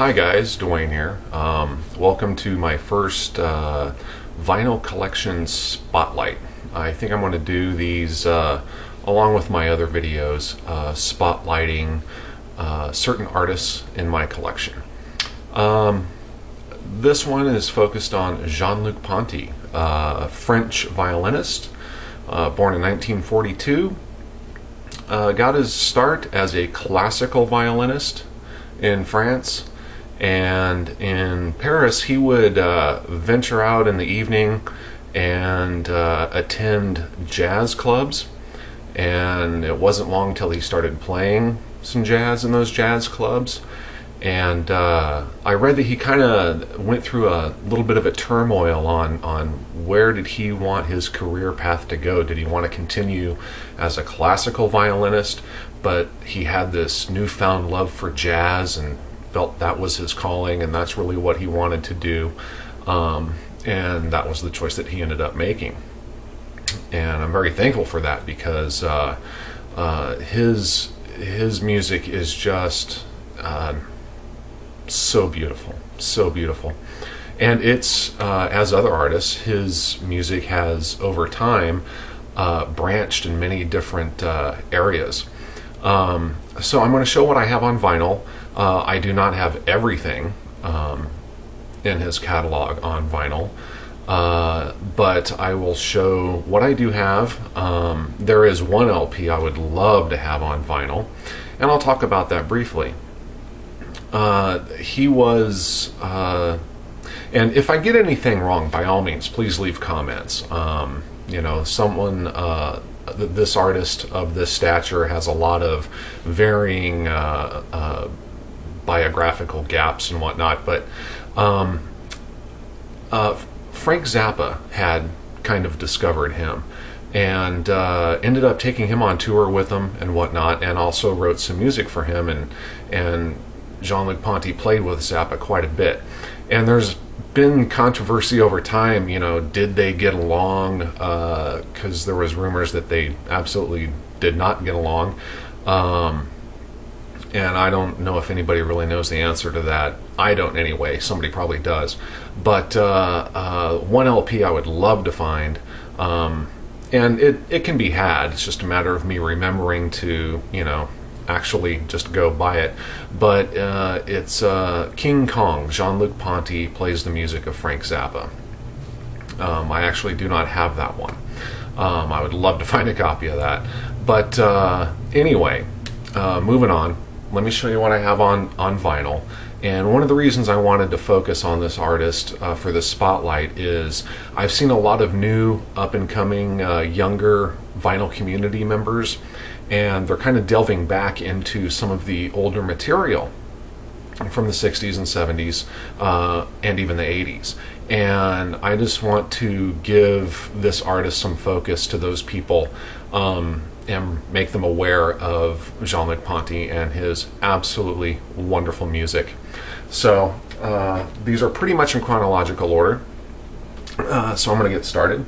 Hi guys, Dwayne here. Welcome to my first vinyl collection spotlight. I think I'm going to do these along with my other videos, spotlighting certain artists in my collection. This one is focused on Jean Luc Ponty, a French violinist, born in 1942. Got his start as a classical violinist in France, and in Paris he would venture out in the evening and attend jazz clubs, and it wasn't long till he started playing some jazz in those jazz clubs. And I read that he kind of went through a little bit of a turmoil on where did he want his career path to go. Did he want to continue as a classical violinist, but he had this newfound love for jazz and felt that was his calling and that's really what he wanted to do, and that was the choice that he ended up making. And I'm very thankful for that, because his music is just so beautiful, so beautiful. And it's as other artists, his music has over time branched in many different areas. So I'm going to show what I have on vinyl. I do not have everything in his catalog on vinyl, but I will show what I do have. There is one LP I would love to have on vinyl, and I'll talk about that briefly. He was, and if I get anything wrong, by all means, please leave comments. You know, this artist of this stature has a lot of varying biographical gaps and whatnot, but Frank Zappa had kind of discovered him and ended up taking him on tour with him and whatnot, and also wrote some music for him, and Jean Luc Ponty played with Zappa quite a bit. And there's been controversy over time, you know, did they get along? Because there was rumors that they absolutely did not get along. And I don't know if anybody really knows the answer to that. I don't anyway. Somebody probably does. But one LP I would love to find, and it can be had. It's just a matter of me remembering to, you know, actually just go buy it. But it's King Kong. Jean Luc Ponty plays the music of Frank Zappa. I actually do not have that one. I would love to find a copy of that. But anyway, moving on, let me show you what I have on vinyl. And one of the reasons I wanted to focus on this artist for this spotlight is I've seen a lot of new up-and-coming younger vinyl community members, and they're kind of delving back into some of the older material from the 60s and 70s and even the 80s. And I just want to give this artist some focus to those people and make them aware of Jean Luc Ponty and his absolutely wonderful music. So these are pretty much in chronological order. So I'm going to get started.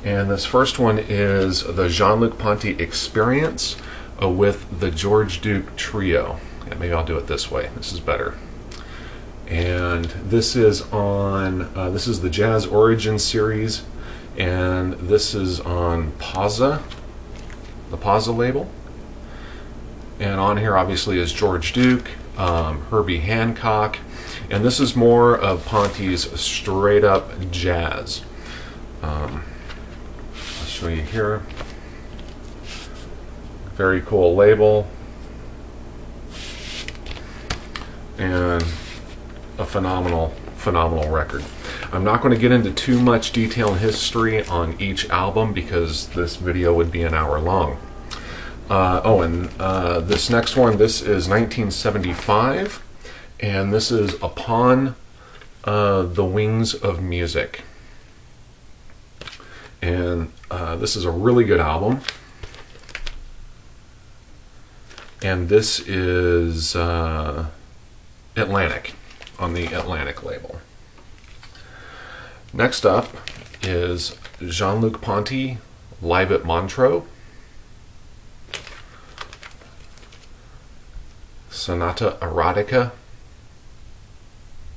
And this first one is the Jean Luc Ponty Experience with the George Duke Trio. Yeah, maybe I'll do it this way. This is better. And this is on, this is the Jazz Origin series, and this is on Pazza, the Pazza label. And on here obviously is George Duke, Herbie Hancock, and this is more of Ponty's straight up jazz. I'll show you here. Very cool label, and a phenomenal record. I'm not going to get into too much detail and history on each album because this video would be an hour long. This next one, this is 1975, and this is Upon the Wings of Music. And this is a really good album. And this is Atlantic, on the Atlantic label. Next up is Jean Luc Ponty live at Montreux. Sonata Erotica.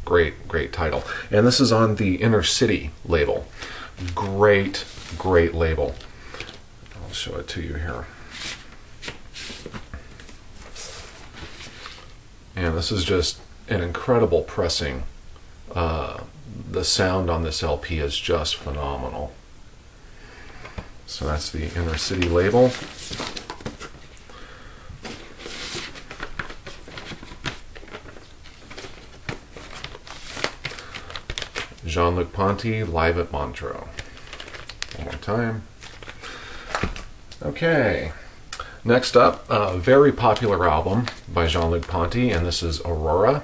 great title. And this is on the Inner City label. Great label. I'll show it to you here. And this is just an incredible pressing. The sound on this LP is just phenomenal. So that's the Inner City label. Jean Luc Ponty, live at Montreux. One more time. Okay. Next up, a very popular album by Jean Luc Ponty, and this is Aurora.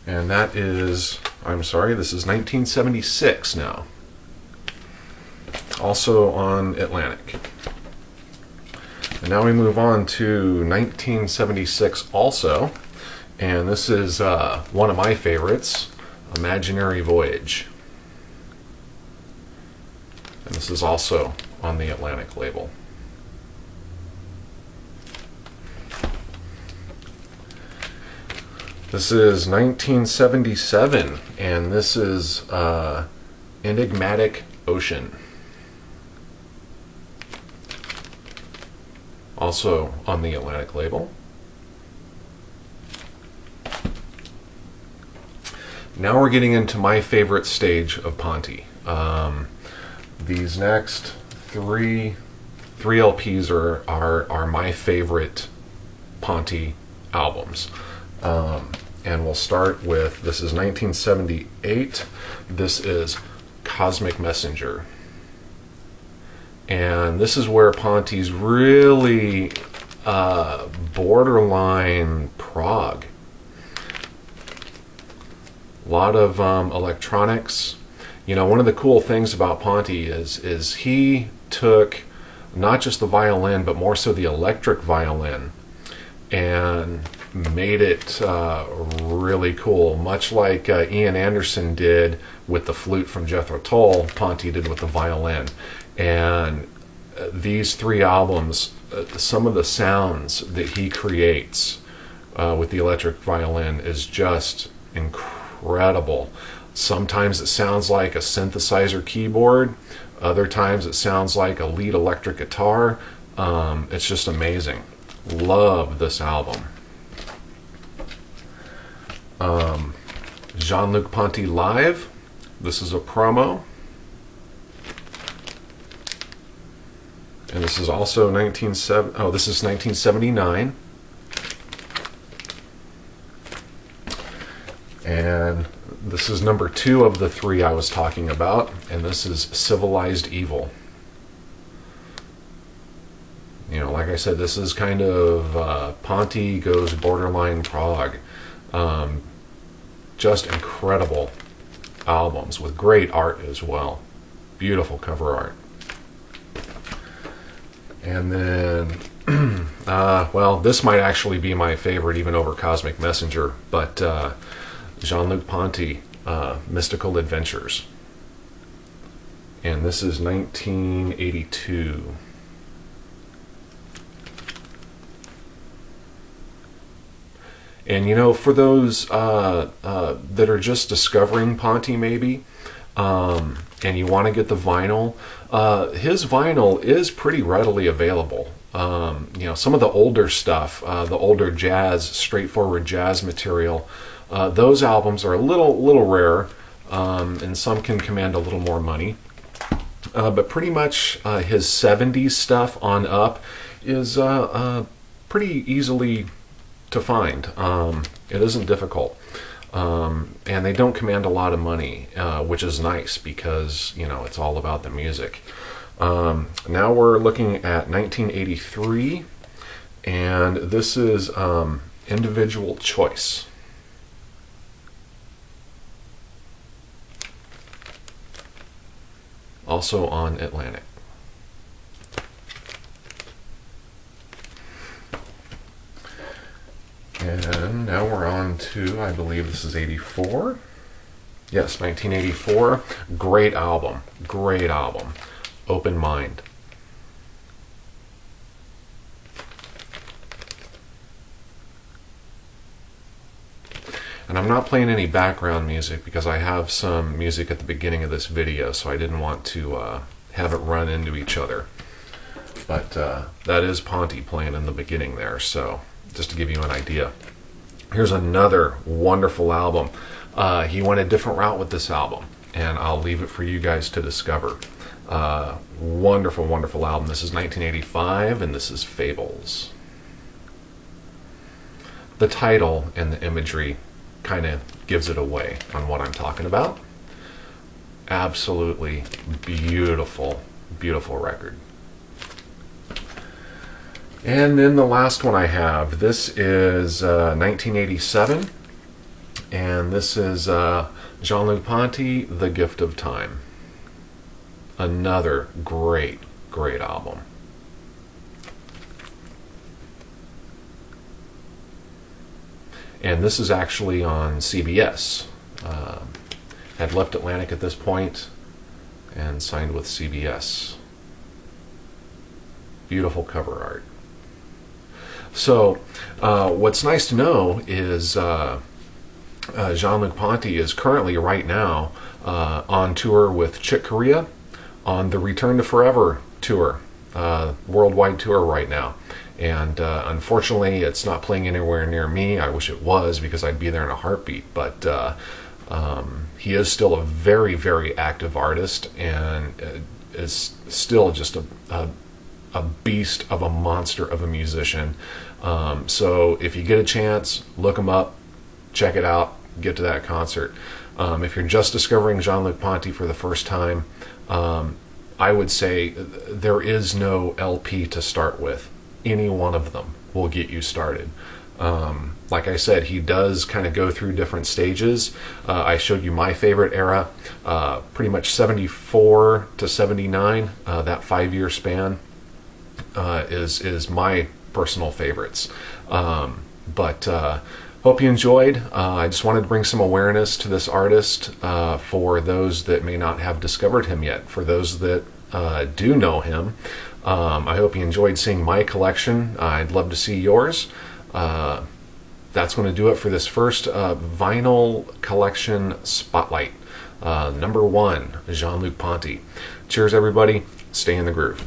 And that is, I'm sorry, this is 1976 now. Also on Atlantic. And now we move on to 1976 also. And this is one of my favorites, Imaginary Voyage. And this is also on the Atlantic label. This is 1977, and this is Enigmatic Ocean. Also on the Atlantic label. Now we're getting into my favorite stage of Ponty. These next three LPs are my favorite Ponty albums. And we'll start with, this is 1978. This is Cosmic Messenger. And this is where Ponty's really borderline prog. A lot of electronics. You know, one of the cool things about Ponty is he took not just the violin, but more so the electric violin, and made it really cool, much like Ian Anderson did with the flute from Jethro Tull. Ponty did with the violin. And these three albums, some of the sounds that he creates with the electric violin is just incredible. Sometimes it sounds like a synthesizer keyboard, other times it sounds like a lead electric guitar. It's just amazing. Love this album. Jean Luc Ponty Live. This is a promo. And this is also this is 1979. And this is number 2 of the 3 I was talking about, and this is Civilized Evil. You know, like I said, this is kind of Ponty goes borderline prog. Just incredible albums with great art as well. Beautiful cover art. And then, well, this might actually be my favorite even over Cosmic Messenger, but Jean Luc Ponty, Mystical Adventures. And this is 1982. And you know, for those that are just discovering Ponty maybe, and you want to get the vinyl, his vinyl is pretty readily available. You know, some of the older stuff, the older jazz, straightforward jazz material, those albums are a little rare, and some can command a little more money. But pretty much his 70s stuff on up is pretty easily to find. It isn't difficult, and they don't command a lot of money, which is nice because, you know, it's all about the music. Now we're looking at 1983, and this is Individual Choice. Also on Atlantic. And now we're on to, I believe this is 84. Yes, 1984. Great album. Great album. Open Mind. And I'm not playing any background music because I have some music at the beginning of this video, so I didn't want to have it run into each other. But that is Ponty playing in the beginning there, so just to give you an idea. Here's another wonderful album. He went a different route with this album, and I'll leave it for you guys to discover. Wonderful, wonderful album. This is 1985, and this is Fables. The title and the imagery kind of gives it away on what I'm talking about. Absolutely beautiful, beautiful record. And then the last one I have, this is 1987, and this is Jean Luc Ponty, The Gift of Time. Another great, great album. And this is actually on CBS. Had left Atlantic at this point and signed with CBS. Beautiful cover art. So, what's nice to know is Jean Luc Ponty is currently, right now, on tour with Chick Corea on the Return to Forever tour, worldwide tour right now. And unfortunately, it's not playing anywhere near me. I wish it was, because I'd be there in a heartbeat. But he is still a very, very active artist, and is still just a beast of a monster of a musician. So if you get a chance, look him up, check it out, get to that concert. If you're just discovering Jean Luc Ponty for the first time, I would say there is no LP to start with. Any one of them will get you started. Like I said, he does kind of go through different stages. I showed you my favorite era, pretty much 74 to 79, that 5-year span is my personal favorites. But hope you enjoyed. I just wanted to bring some awareness to this artist for those that may not have discovered him yet. For those that do know him, I hope you enjoyed seeing my collection. I'd love to see yours. That's going to do it for this first vinyl collection spotlight. Number 1, Jean Luc Ponty. Cheers, everybody. Stay in the groove.